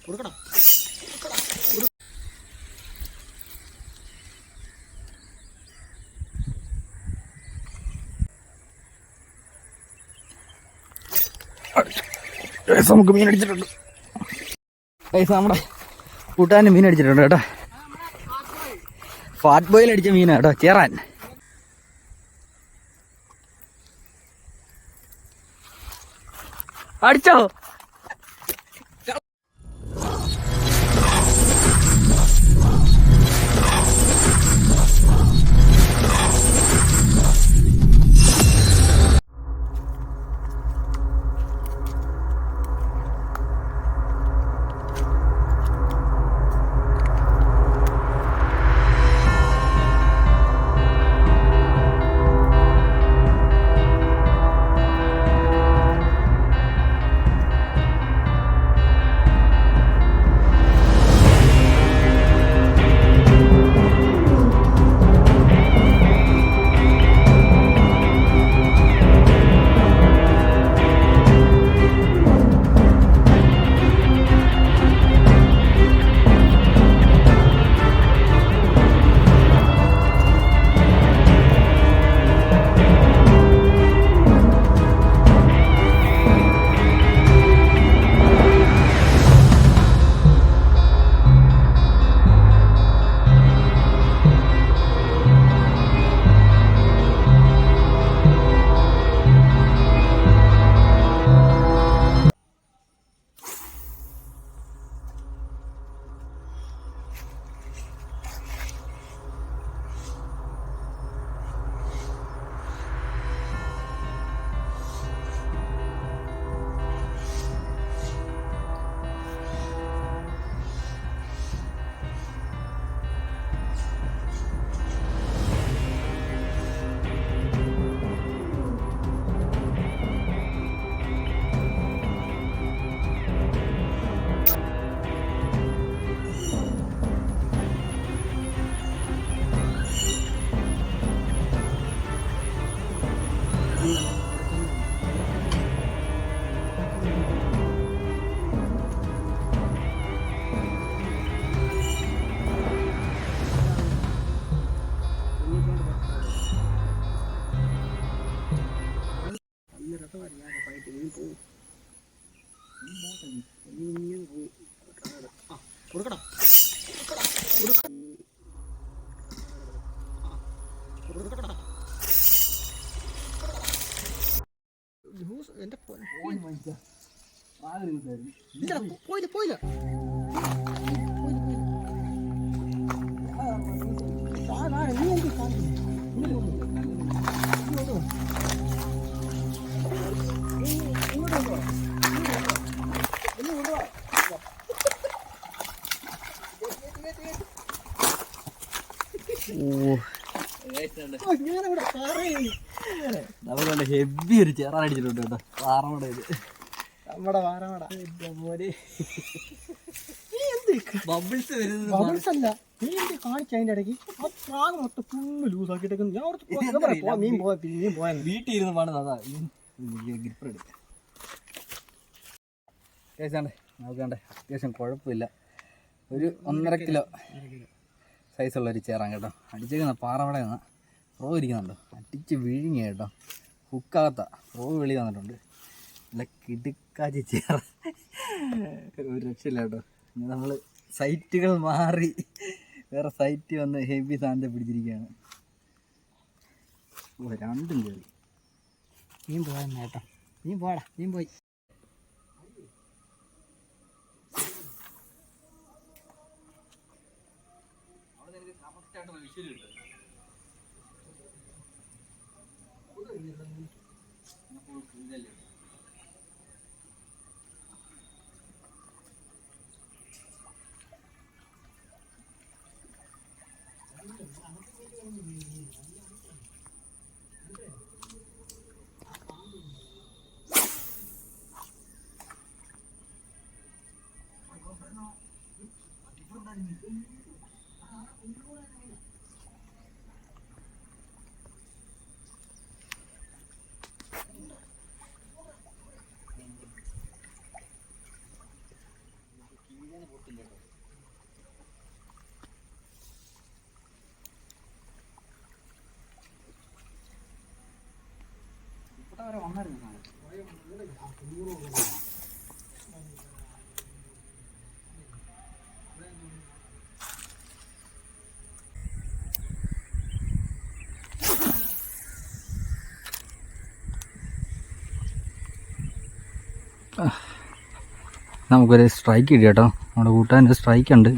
കൊടുക്കടാ. നമുക്ക് മീൻ അടിച്ചിട്ടുണ്ട്. നമ്മുടെ കൂട്ടാൻ്റെ മീൻ അടിച്ചിട്ടുണ്ട് കേട്ടോ. ഫാറ്റ് ബോയിൽ അടിച്ച മീനാ കേട്ടോ, ചേറാൻ. അടിച്ചോ? കൊടുക്കടാ. എന്റെ പോയില്ല പോയില്ല. നമുക്കുണ്ട് ഹെവി ഒരു ചേറാൻ അടിച്ചിട്ടുണ്ട് കേട്ടോ. പാറമട ഇത് നമ്മുടെ പാറമട. ബബിൾസ് വരുന്നത് ബബിൾസ് അല്ല, നീ എന്ത് കാണിച്ച അതിന്റെ ഇടയ്ക്ക് ആ പ്രാഗ് മൊത്തം ഫുള്ള് ലൂസ് ആക്കിയിട്ടേക്ക്. ഞാൻ മീൻ പോയാൽ വീട്ടിൽ ഇരുന്ന് പണിത്. അതാ ഗ്രിപ്പർ എടുക്കുക. കേസാണ്ട് നമുക്ക് വേണ്ടേ, അത്യാവശ്യം കുഴപ്പമില്ല. ഒരു 1.5 കിലോ സൈസുള്ളൊരു ചേറാൻ കേട്ടോ. അടിച്ചേക്കുന്ന പാറമടയാണ്. റോ ഇരിക്കുന്നുണ്ടോ, അടിച്ച് വിഴുങ്ങി കേട്ടോ. ഹുക്കകത്ത റോ വെളി വന്നിട്ടുണ്ട്. നല്ല കിടുക്കാച്ചി ചേറ, ഒരു രക്ഷയില്ല കേട്ടോ. ഇനി നമ്മൾ സൈറ്റുകൾ മാറി വേറെ സൈറ്റ് വന്ന് ഹെവി സാധനത്തെ പിടിച്ചിരിക്കുകയാണ്. ഓ, രണ്ടും കയറി. നീ പോയെന്നാ കേട്ടോ, നീ പോടാ, നീ പോയി. നമുക്കൊരു സ്ട്രൈക്ക് കിട്ടി കേട്ടോ. നമ്മുടെ കൂട്ടുകാരൻ്റെ സ്ട്രൈക്ക് ഉണ്ട്.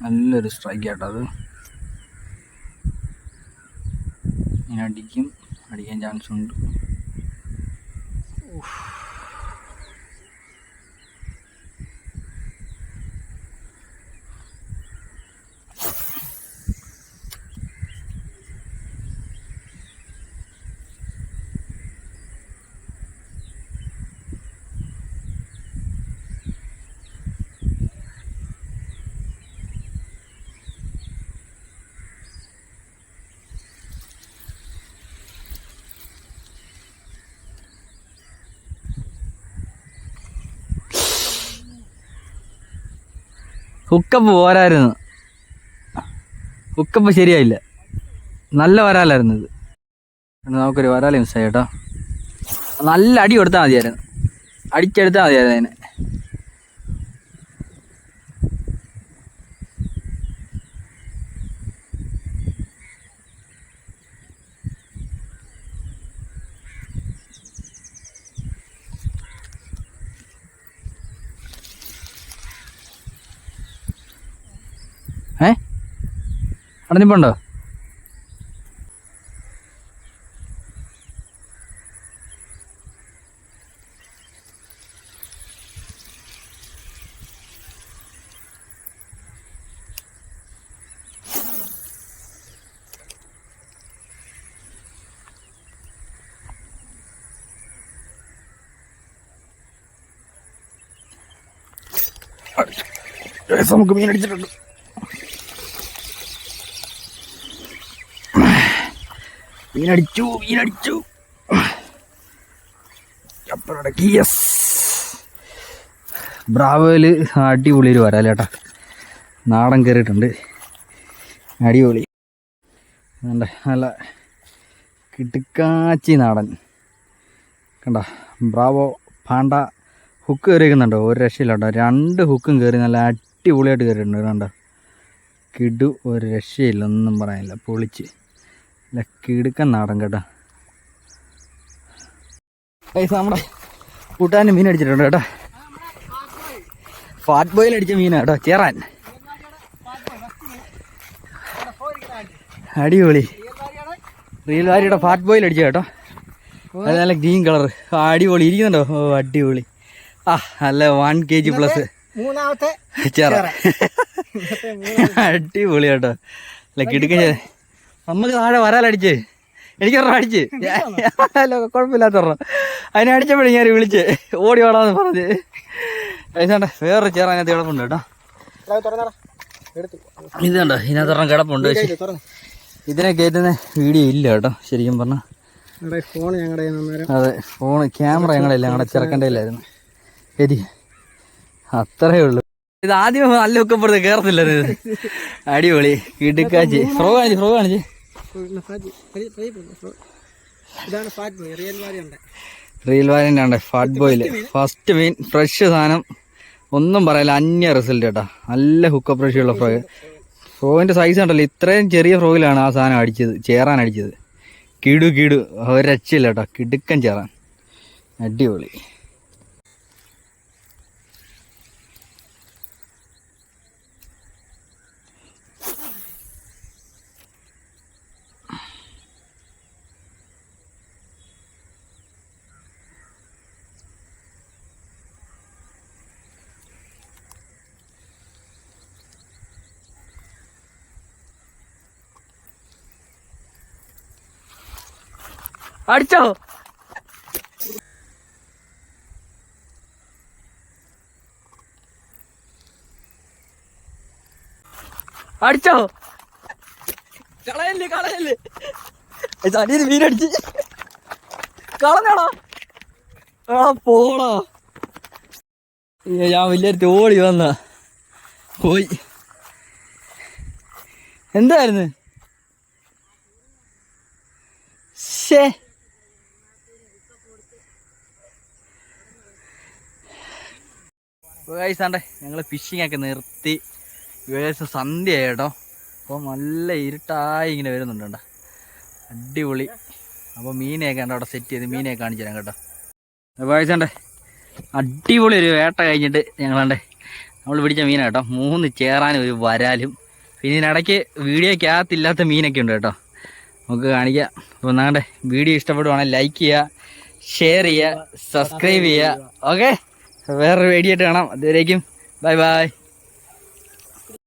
നല്ലൊരു സ്ട്രൈക്ക് കേട്ടോ. അത് ഇങ്ങനെ അടിക്കാൻ ചാൻസ് ഉണ്ട്. ഹുക്കപ്പ് പോരായിരുന്നു. ഹുക്കപ്പ് ശരിയായില്ല. നല്ല വരാലായിരുന്നു ഇത്. നമുക്കൊരു വരാല മിസ്സായി കേട്ടോ. നല്ല അടി കൊടുത്താൽ മതിയായിരുന്നു. അടിച്ചെടുത്താൽ മതിയായിരുന്നു അതിന്. അവിടെ നിൽപ്പുണ്ടോ? നമുക്ക് മീൻ അടിച്ചിട്ടുണ്ട്. മീനടിച്ചു. അപ്പുറടക്കി. യെസ്, ബ്രാവോയില് അടിപൊളിയൊരു വരാലേട്ടാ. നാടൻ കയറിയിട്ടുണ്ട്. അടിപൊളി. നല്ല കിടുക്കാച്ചി നാടൻ കണ്ട. ബ്രാവോ പാണ്ട ഹുക്ക് കയറിയിരിക്കുന്നുണ്ടോ? ഒരു രക്ഷയില്ല കേട്ടോ. 2 ഹുക്കും കയറി നല്ല അടിപൊളിയായിട്ട് കയറിയിട്ടുണ്ട്. കണ്ടോ, കിടു. ഒരു രക്ഷയില്ല, ഒന്നും പറയാനില്ല. പൊളിച്ച് കിടുക്കൻ നാടൻ കേട്ടോ. പൈസ നമ്മുടെ കൂട്ടാൻ മീൻ അടിച്ചിട്ടുണ്ട് കേട്ടോ. ഫാറ്റ് ബോയിൽ അടിച്ച മീനാണ് കേട്ടോ. ചേറാൻ അടിപൊളി. റിയൽ വാരിയുടെ ഫാറ്റ് ബോയിൽ അടിച്ച കേട്ടോ. അത് നല്ല ഗ്രീൻ കളർ. അടിപൊളി ഇരിക്കുന്നുണ്ടോ? ഓ അടിപൊളി. നല്ല 1 kg പ്ലസ് ചേറ. അടിപൊളി കേട്ടോ. അല്ല കിടുക്ക. നമുക്ക് താഴെ വരാലടിച്ച് എനിക്കൊരെണ്ണം അടിച്ച് കുഴപ്പമില്ലാത്തൊരെണ്ണം. അതിനെ അടിച്ചപ്പോഴേ ഞാൻ വിളിച്ച് ഓടി ഓടാന്ന് പറഞ്ഞ്. കഴിച്ചാണ്ട വേറൊരു ചേർ അതിനകത്ത് കിടപ്പുണ്ട് കേട്ടോ. ഇത് കണ്ടോ, ഇതിനകത്തൊരെണ്ണം കിടപ്പുണ്ട്. പക്ഷേ ഇതിനെ കയറ്റുന്ന വീഡിയോ ഇല്ല കേട്ടോ ശരിക്കും പറഞ്ഞാൽ. അതെ, ക്യാമറ ഞങ്ങളെല്ലാം ഞങ്ങളുടെ ചെറുക്കൻ്റെ കയ്യിലായിരുന്നു. ശരി, അത്രേ ഉള്ളൂ. ഇത് ആദ്യം നല്ല ഒക്കപ്പുറത്ത് കയറത്തില്ല. അടിപൊളി കിടുക്കാച്ചി. ഫ്രോ കാണിച്ച്. റിയൽ വാരിൻ്റെ ഉണ്ട് ഫാറ്റ് ബോയില്. ഫസ്റ്റ് മീൻ, ഫ്രഷ് സാധനം, ഒന്നും പറയില്ല. അന്യ റിസൾട്ട് കേട്ടോ. നല്ല ഹുക്കപ്പ് ഫ്രഷുള്ള ഫ്രോ. ഫ്രോയിൻ്റെ സൈസ് ഉണ്ടല്ലോ, ഇത്രയും ചെറിയ ഫ്രോയിലാണ് ആ സാധനം അടിച്ചത്, ചേറാൻ അടിച്ചത്. കിടു ഒരു രക്ഷയില്ല കേട്ടോ. കിടുക്കൻ ചേറാൻ, അടിപൊളി. അടിച്ചോ? അടിച്ചോ? കളയല്ലേ കളയല്ലേ, അടിയിൽ മീനടിച്ച് കളഞ്ഞാടാ. ആ പോടാ, ഞാൻ വലിയൊരു തോളി വന്ന പോയി. എന്തായിരുന്നു? ശേ, ഗൈസാണ്ടേ ഞങ്ങൾ ഫിഷിംഗ് ഒക്കെ നിർത്തി. ഏകദേശം സന്ധ്യയായി കേട്ടോ. അപ്പോൾ നല്ല ഇരുട്ടായി ഇങ്ങനെ വരുന്നുണ്ട്. അടിപൊളി. അപ്പോൾ മീനെയൊക്കെ ഉണ്ട് അവിടെ സെറ്റ് ചെയ്ത് മീനെയൊക്കെ കാണിച്ചു തരാം കേട്ടോ. ഗൈസാണ്ടേ അടിപൊളി ഒരു വേട്ട കഴിഞ്ഞിട്ട് ഞങ്ങളാണ്ടേ നമ്മൾ പിടിച്ച മീനാണ് കേട്ടോ. 3 ചേറാനും ഒരു വരാലും. പിന്നെ ഇതിനിടയ്ക്ക് വീഡിയോക്കകത്തില്ലാത്ത മീനൊക്കെ ഉണ്ട് കേട്ടോ, നമുക്ക് കാണിക്കാം. അപ്പോൾ നാണ്ടെ വീഡിയോ ഇഷ്ടപ്പെടുവാണെങ്കിൽ ലൈക്ക് ചെയ്യുക, ഷെയർ ചെയ്യുക, സബ്സ്ക്രൈബ് ചെയ്യുക. ഓക്കെ, വേറൊരു വീഡിയോ ആയിട്ട് കാണാം. അതുവരേക്കും ബൈ ബൈ.